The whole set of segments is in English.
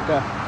Yeah.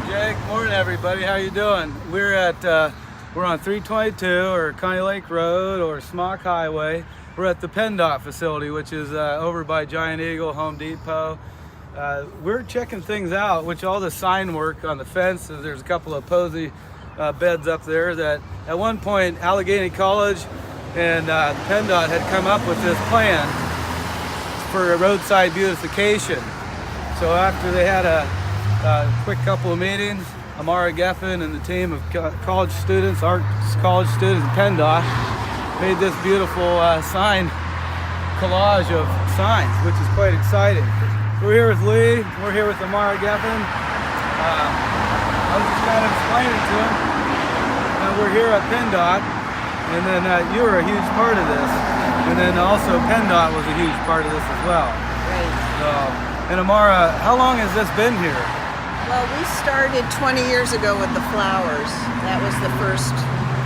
Jake, morning everybody. How you doing? We're on 322 or Coney Lake Road or Smock Highway. We're at the PennDOT facility, which is over by Giant Eagle, Home Depot. We're checking things out, which all the sign work on the fence. There's a couple of posy beds up there that at one point Allegheny College and PennDOT had come up with this plan for a roadside beautification. So after they had a quick couple of meetings, Amara Geffen and the team of college students, arts college students at PennDOT, made this beautiful sign collage of signs, which is quite exciting. We're here with Lee, we're here with Amara Geffen. I was just kind of explaining to him that we're here at PennDOT, and then you were a huge part of this, and then also PennDOT was a huge part of this as well. Right. So, and Amara, how long has this been here? Well, we started 20 years ago with the flowers. That was the first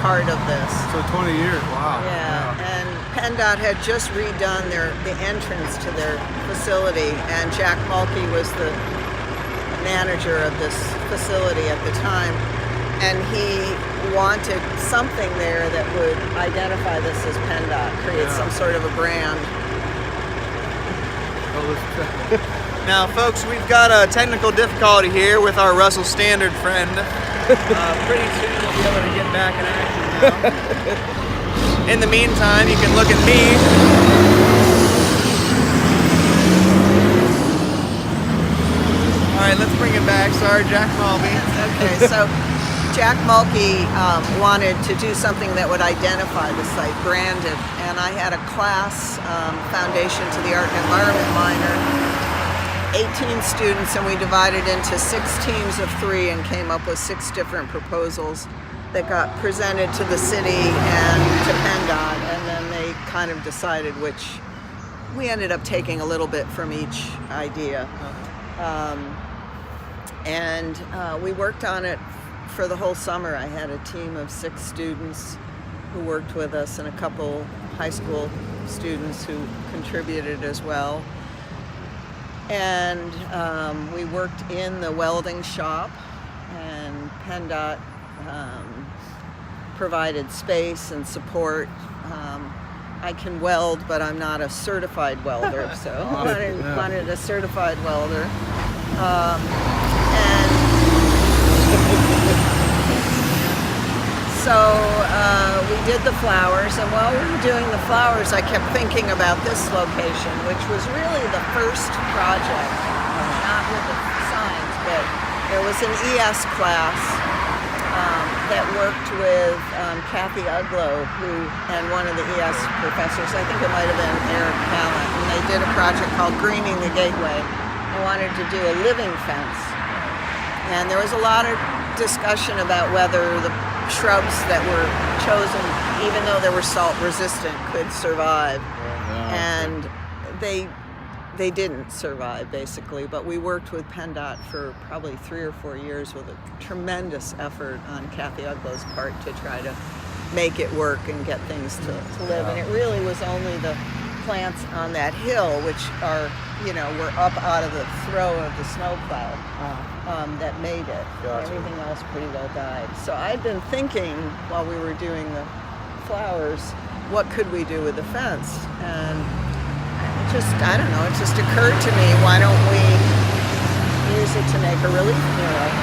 part of this. So 20 years, wow. Yeah, and PennDOT had just redone the entrance to their facility, and Jack Mulkey was the manager of this facility at the time, and he wanted something there that would identify this as PennDOT, create some sort of a brand. Now, folks, we've got a technical difficulty here with our Russell Standard friend. Pretty soon we'll be able to get back in action now. In the meantime, you can look at me. All right, let's bring it back. Sorry, Jack Mulkey. Okay, so Jack Mulkey wanted to do something that would identify the site, brand it, and I had a class, Foundation to the Art and Environment minor, 18 students, and we divided into 6 teams of 3 and came up with 6 different proposals that got presented to the city and to PennDOT, and then they kind of decided which. We ended up taking a little bit from each idea. We worked on it for the whole summer. I had a team of 6 students who worked with us and a couple high school students who contributed as well. And we worked in the welding shop, and PennDOT provided space and support. I can weld, but I'm not a certified welder, so I wanted a certified welder. So we did the flowers, and while we were doing the flowers, I kept thinking about this location, which was really the first project, not with the signs, but there was an ES class that worked with Kathy Uglow, and one of the ES professors, I think it might have been Eric Pallant, and they did a project called Greening the Gateway. They wanted to do a living fence, and there was a lot of discussion about whether the shrubs that were chosen, even though they were salt resistant, could survive. And they didn't survive, basically, but we worked with PennDOT for probably 3 or 4 years with a tremendous effort on Kathy Uglow's part to try to make it work and get things to live. And it really was only the plants on that hill, which are, were up out of the throw of the snowplow, that made it. Gotcha. Everything else pretty well died. So I'd been thinking while we were doing the flowers, what could we do with the fence? And I don't know, it just occurred to me, why don't we use it to make a relief mural?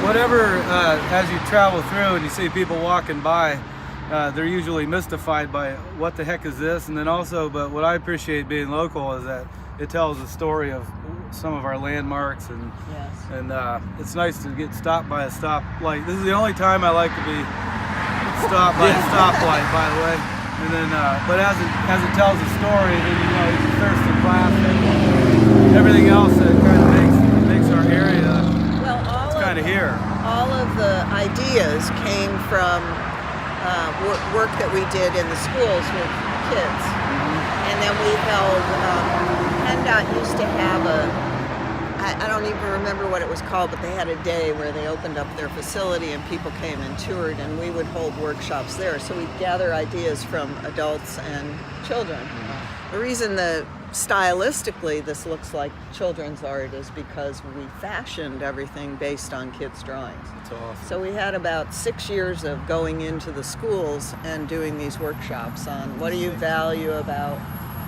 Whatever, as you travel through and you see people walking by, they're usually mystified by what the heck is this, and then also, but what I appreciate being local is that it tells a story of some of our landmarks, and Yes. and it's nice to get stopped by a stoplight. This is the only time I like to be stopped by a stoplight, by the way. And then, but as it tells a story, then you thirst for plastic, everything else that kind of makes our area Well, kind of here. all of the ideas came from work that we did in the schools with kids. And then we held, PennDOT used to have I don't even remember what it was called, but they had a day where they opened up their facility and people came and toured, and we would hold workshops there. So we'd gather ideas from adults and children. The reason stylistically this looks like children's art is because we fashioned everything based on kids' drawings. It's awesome. So we had about 6 years of going into the schools and doing these workshops on what do you value about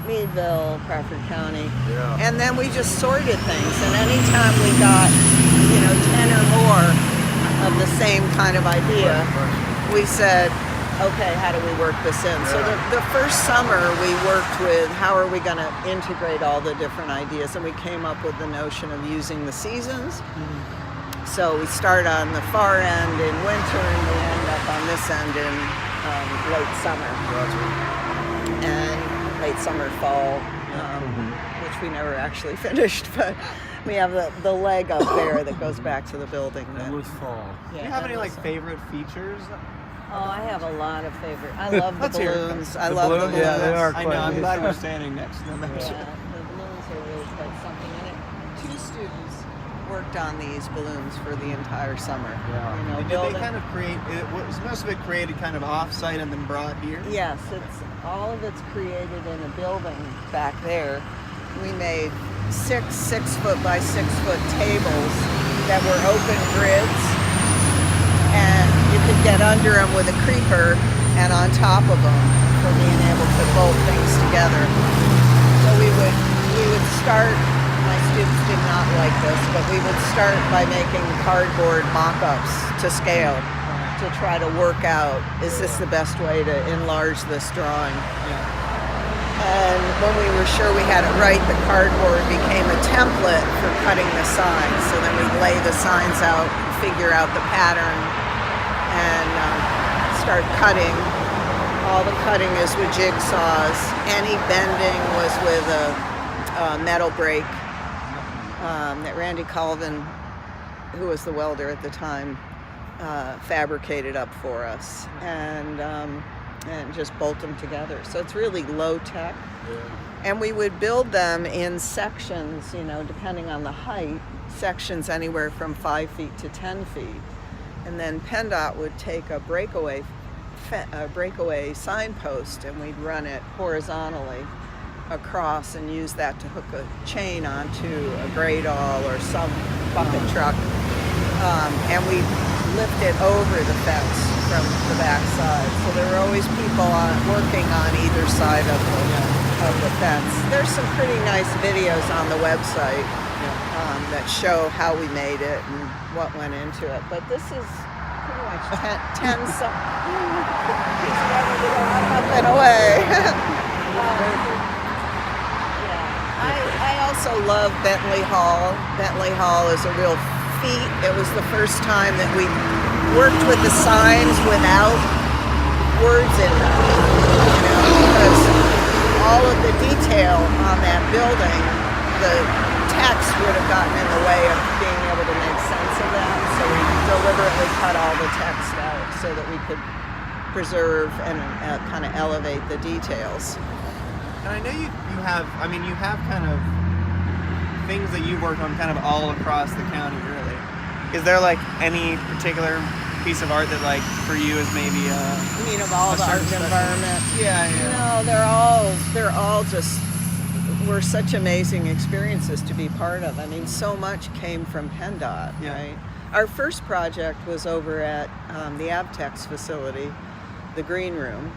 Meadville, Crawford County. Yeah. And then we just sorted things. And anytime we got, 10 or more of the same kind of idea, we said, okay, how do we work this in? So the first summer we worked with how are we going to integrate all the different ideas, and we came up with the notion of using the seasons. So we start on the far end in winter and we end up on this end in late summer. And late summer, fall, which we never actually finished, but we have the leg up there that goes back to the building. That was fall. Do you have any favorite features? Oh, I have a lot of favorite. I love the Let's hear it. balloons. I The love the balloons? balloons. Yeah, they are I quite know. I'm neat. glad we're standing next to them. Yeah, the balloons are really quite something. And 2 students worked on these balloons for the entire summer. Yeah. Did they building. kind of create? Was most of it created kind of off-site and then brought here? Yes, all of it's created in a building back there. We made 6 6-foot by 6-foot tables that were open grids, and you could get under them with a creeper and on top of them for being able to bolt things together. So we would start. My students did not like this, but we would start by making cardboard mock-ups to scale to try to work out, is this the best way to enlarge this drawing? And when we were sure we had it right, the cardboard became a template for cutting the signs. So then we'd lay the signs out, figure out the pattern, and start cutting. All the cutting is with jigsaws. Any bending was with a metal brake that Randy Colvin, who was the welder at the time, fabricated up for us, and just bolt them together. So it's really low tech. And we would build them in sections, depending on the height, sections anywhere from 5 feet to 10 feet. And then PennDOT would take a breakaway signpost, and we'd run it horizontally across and use that to hook a chain onto a gradall or some bucket truck. And we lift it over the fence from the back side. So there were always people working on either side of the fence. There's some pretty nice videos on the website that show how we made it and what went into it. But this is pretty much 10 up and away. I also love Bentley Hall. Bentley Hall is a real feat. It was the first time that we worked with the signs without words in them, because all of the detail on that building, the text would have gotten in the way of being able to make sense of them. So we deliberately cut all the text out so that we could preserve and kind of elevate the details. And I know you have kind of things that you worked on kind of all across the county, really. Is there like any particular piece of art that, like, for you is maybe I mean, of all a the art certain and special- environment. Yeah. No, they're all just were such amazing experiences to be part of. I mean, so much came from PennDOT, Yeah. right? Our first project was over at the Avtex facility, the green room.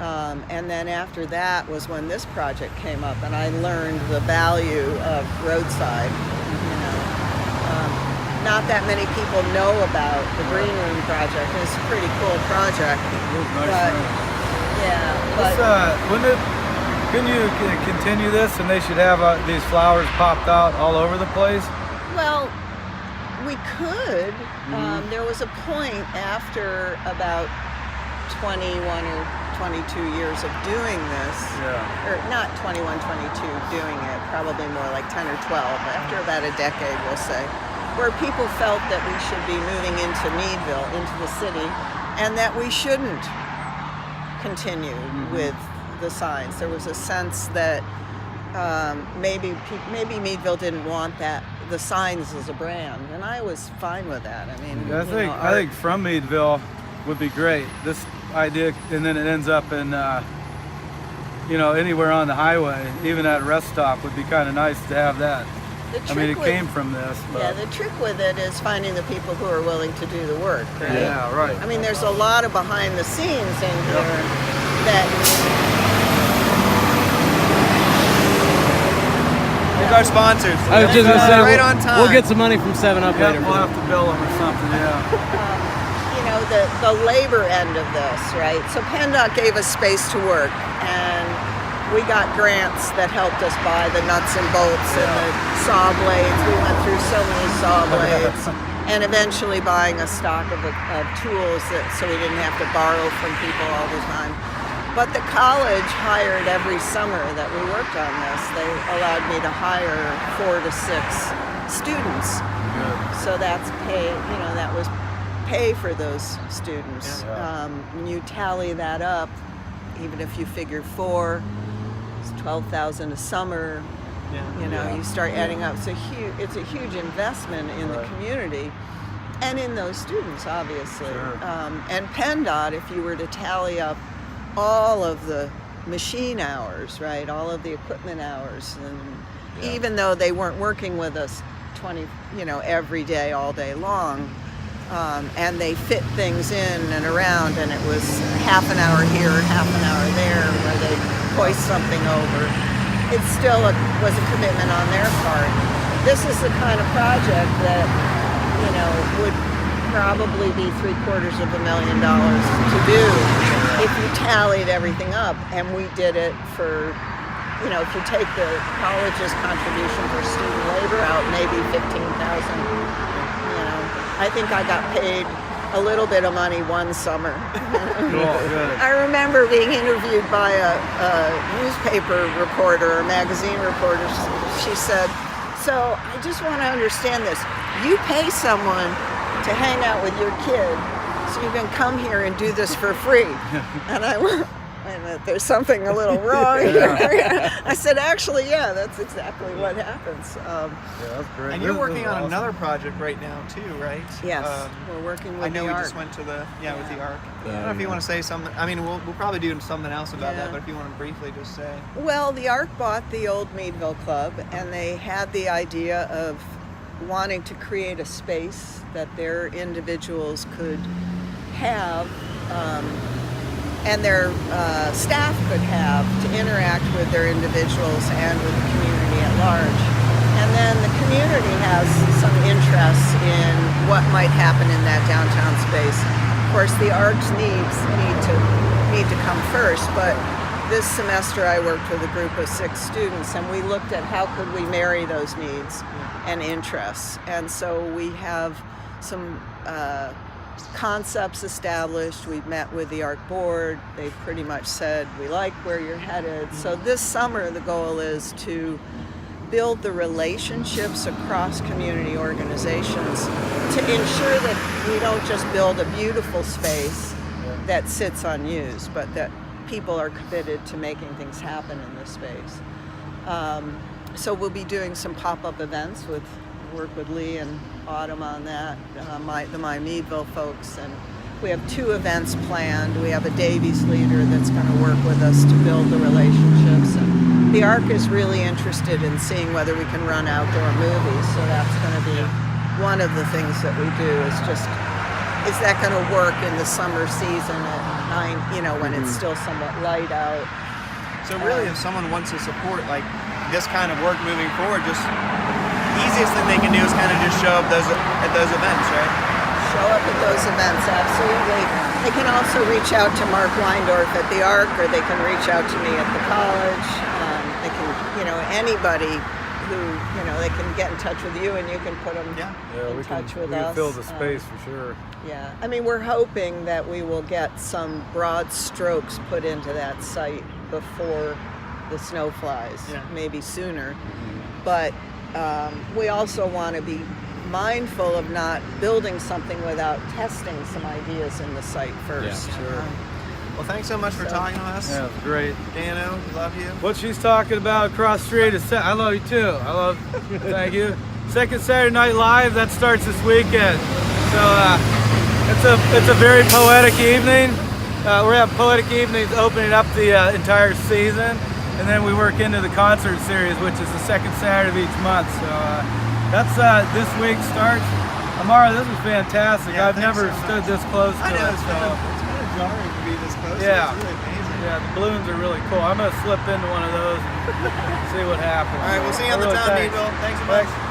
And then after that was when this project came up, and I learned the value of roadside. You know, not that many people know about the green room project. It's a pretty cool project. Nice But room. yeah, but Wouldn't it? Couldn't you continue this, and they should have these flowers popped out all over the place? well, we could. There was a point after about 21 or 22 years of doing this, Yeah. or not 21, 22 doing it, probably more like 10 or 12, after about a decade, we'll say, where people felt that we should be moving into Meadville, into the city, and that we shouldn't continue with the signs. There was a sense that maybe Meadville didn't want the signs as a brand, and I was fine with that. I mean, I you think know, I think from Meadville would be great. This idea, and then it ends up in anywhere on the highway, even at a rest stop, would be kind of nice to have that. the I mean, trick it with- came from this. But Yeah, the trick with it is finding the people who are willing to do the work, right? Yeah, right. I mean, there's a lot of behind the scenes in here that Here's our sponsors. I was just gonna say, right on time. we'll get some money from 7-Up Yeah, later. we'll have to bill them or something. Yeah. you know, the labor end of this, right? So PennDOT gave us space to work, and we got grants that helped us buy the nuts and bolts and the saw blades. We went through so many saw blades, and eventually buying a stock of tools so we didn't have to borrow from people all the time. But the college hired every summer that we worked on this. They allowed me to hire 4 to 6 students. Good. So that's pay, that was pay for those students. Yeah. When you tally that up, even if you figure 4, it's 12,000 a summer. Yeah. You start adding up. It's a huge investment in the Right. community and in those students, obviously. Sure. And PennDOT, if you were to tally up all of the machine hours, right, all of the equipment hours, and Yeah. even though they weren't working with us every day, all day long, and they fit things in and around, and it was half an hour here, half an hour there, where they hoist something over. It still was a commitment on their part. This is the kind of project that, would probably be $750,000 to do if you tallied everything up. And we did it for, if you take the college's contribution for student labor out, maybe $15,000. I think I got paid a little bit of money one summer. Cool. Good. I remember being interviewed by a newspaper reporter, a magazine reporter. She said, "So I just want to understand this. You pay someone to hang out with your kid, so you can come here and do this for free." And I went, "Wait a minute, there's something a little wrong here." I said, "Actually, yeah, that's exactly what happens." Yeah, that's great. And you're This working is on awesome. another project right now too, right? Yes, we're working with I know the we art. just went to with the ARC. I don't know Yeah. if you want to say something. I mean, we'll probably do something else about Yeah. that, but if you want to briefly just say. Well, the ARC bought the old Meadville Club, and they had the idea of wanting to create a space that their individuals could have, and their staff could have, to interact with their individuals and with the community at large. And then the community has some interest in what might happen in that downtown space. Of course, the arts need to come first, but this semester I worked with a group of 6 students, and we looked at how could we marry those needs and interests. And so we have some concepts established. We've met with the ARC board. They've pretty much said, we like where you're headed. So this summer the goal is to build the relationships across community organizations to ensure that we don't just build a beautiful space that sits unused, but that people are committed to making things happen in this space. So we'll be doing some pop-up events with work with Lee and Autumn on that, the My Meadville folks, and we have 2 events planned. We have a Davies leader that's going to work with us to build the relationships. And the ARC is really interested in seeing whether we can run outdoor movies, so that's going to be one of the things that we do is that going to work in the summer season at 9, when it's still somewhat light out. So really, if someone wants to support like this kind of work moving forward, just the easiest thing they can do is kind of just show up at those events, right? Show up at those events, absolutely. They can also reach out to Mark Weindorf at the ARC, or they can reach out to me at the college. They can, anybody who, they can get in touch with you, and you can put them in touch with we us. can fill the space for sure. Yeah, I mean, we're hoping that we will get some broad strokes put into that site before the snow flies, maybe sooner. But we also want to be mindful of not building something without testing some ideas in the site first. Yeah, sure. Well, thanks so much for talking to us. Yeah, it's great. Dano, we love you. What she's talking about across the street is I love you too. Thank you. Second Saturday Night Live, that starts this weekend. So it's a very poetic evening. We're having poetic evenings opening up the entire season, and then we work into the concert series, which is the second Saturday of each month. So that's this week's start. Amara, this was fantastic. Yeah, I've never stood this close to I know, it. it's kind of jarring to be this close. Yeah. It's really amazing. Yeah, the balloons are really cool. I'm gonna slip into one of those and see what happens. All right, we'll see you on the Really, town, thanks. Meadville. Thanks so much. Thanks.